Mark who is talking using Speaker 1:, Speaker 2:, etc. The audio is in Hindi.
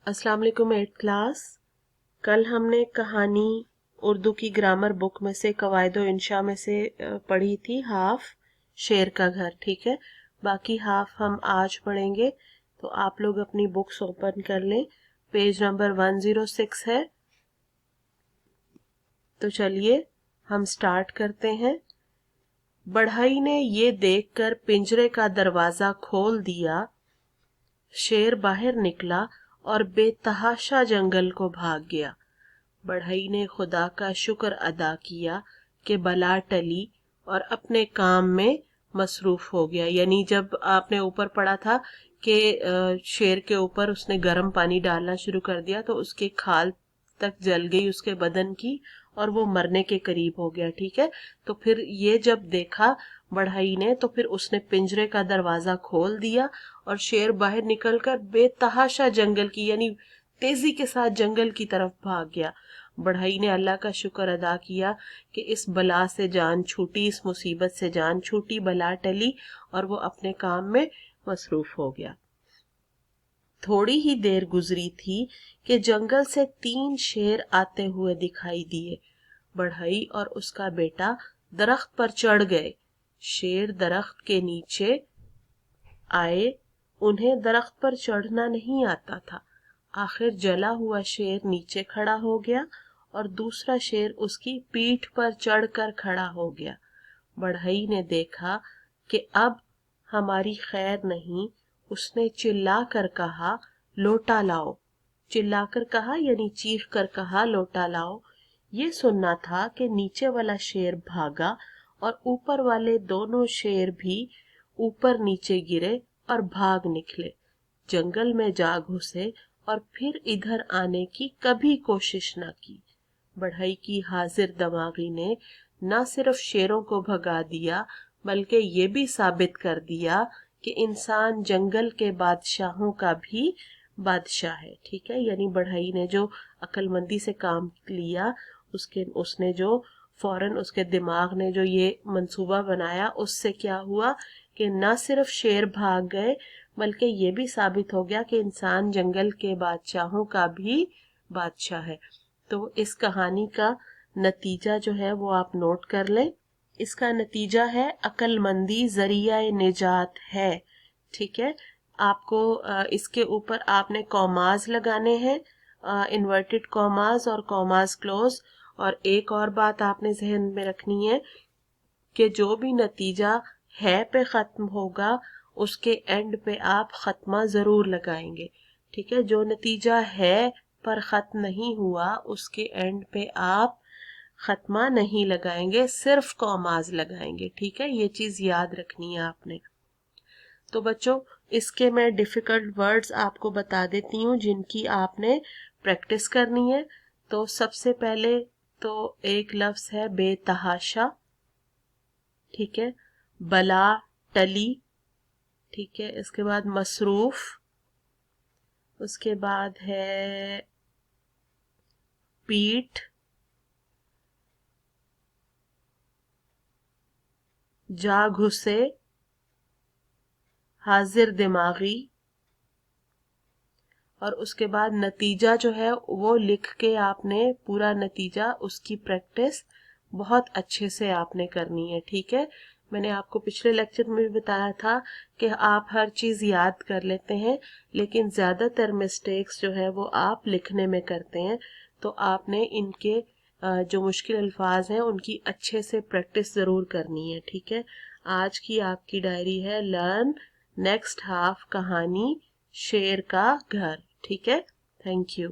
Speaker 1: अस्सलाम वालेकुम 8th क्लास। कल हमने कहानी उर्दू की ग्रामर बुक में से कवायदो इंशा में से पढ़ी थी हाफ शेर का घर। ठीक है, बाकी हाफ हम आज पढ़ेंगे। तो आप लोग अपनी बुक्स ओपन कर लें। पेज नंबर 106 है। तो चलिए हम स्टार्ट करते हैं। बढ़ई ने ये देखकर पिंजरे का दरवाजा खोल दिया। शेर बाहर निकला और बेतहाशा जंगल को भाग गया। बढ़ई ने खुदा का शुक्र अदा किया कि बला टली और अपने काम में मसरूफ हो गया। यानी जब आपने ऊपर पढ़ा था कि शेर के ऊपर उसने गर्म पानी डालना शुरू कर दिया तो उसकी खाल तक जल गई उसके बदन की और वो मरने के करीब हो गया। ठीक है, तो फिर ये जब देखा बढ़ई ने तो फिर उसने पिंजरे का दरवाजा खोल दिया और शेर बाहर निकलकर बेतहाशा जंगल की यानी तेजी के साथ जंगल की तरफ भाग गया। बढ़ई ने अल्लाह का शुक्र अदा किया कि इस बला से जान छूटी, इस मुसीबत से जान छूटी, बला टली और वो अपने काम में मसरूफ हो गया। थोड़ी ही देर गुजरी थी कि जंगल से 3 शेर आते हुए दिखाई दिए। बढ़ई और उसका बेटा दरख्त पर चढ़ गए। शेर दरख्त के नीचे आए। उन्हें दरख्त पर चढ़ना नहीं आता था। आखिर जला हुआ शेर नीचे खड़ा हो गया और दूसरा शेर उसकी पीठ पर चढ़कर खड़ा हो गया। बढ़ई ने देखा कि अब हमारी खैर नहीं। उसने चिल्लाकर कहा, लोटा लाओ। चिल्लाकर कहा यानी चीख कर कहा, लोटा लाओ। ये सुनना था कि नीचे वाला शेर भागा और ऊपर वाले दोनों शेर भी ऊपर नीचे गिरे और भाग निकले, जंगल में जा घुसे और फिर इधर आने की कभी कोशिश न की। बढ़ई की हाजिर दिमागी ने न सिर्फ शेरों को भगा दिया बल्कि ये भी साबित कर दिया कि इंसान जंगल के बादशाहों का भी बादशाह है। ठीक है, यानी बढ़ई ने जो अक्लमंदी से काम लिया उसने जो फौरन उसके दिमाग ने जो ये मंसूबा बनाया उससे क्या हुआ कि न सिर्फ शेर भाग गए बल्कि ये भी साबित हो गया कि इंसान जंगल के बादशाहों का भी बादशाह है। तो इस कहानी का नतीजा जो है वो आप नोट कर लें। इसका नतीजा है अक्लमंदी जरिया निजात है। ठीक है, आपको इसके ऊपर आपने कॉमाज लगाने हैं, इन्वर्टेड कॉमाज और कॉमाज क्लोज। और एक और बात आपने जहन में रखनी है कि जो भी नतीजा है पे खत्म होगा उसके एंड पे आप खत्मा जरूर लगाएंगे। ठीक है, जो नतीजा है पर खत्म नहीं हुआ उसके एंड पे आप खत्मा नहीं लगाएंगे, सिर्फ कॉमाज लगाएंगे। ठीक है, ये चीज याद रखनी है आपने। तो बच्चों इसके मैं डिफिकल्ट वर्ड्स आपको बता देती हूँ जिनकी आपने प्रैक्टिस करनी है। तो सबसे पहले तो एक लफ्ज है बेतहाशा। ठीक है, बला टली। ठीक है, इसके बाद मसरूफ। उसके बाद है पीठ, जा घुसे, हाजिर दिमागी। और उसके बाद नतीजा जो है वो लिख के आपने पूरा नतीजा उसकी प्रैक्टिस बहुत अच्छे से आपने करनी है। ठीक है, मैंने आपको पिछले लेक्चर में भी बताया था कि आप हर चीज याद कर लेते हैं लेकिन ज्यादातर मिस्टेक्स जो है वो आप लिखने में करते हैं। तो आपने इनके जो मुश्किल अल्फाज हैं उनकी अच्छे से प्रैक्टिस जरूर करनी है। ठीक है, आज की आपकी डायरी है लर्न नेक्स्ट हाफ कहानी शेर का घर। ठीक है, थैंक यू।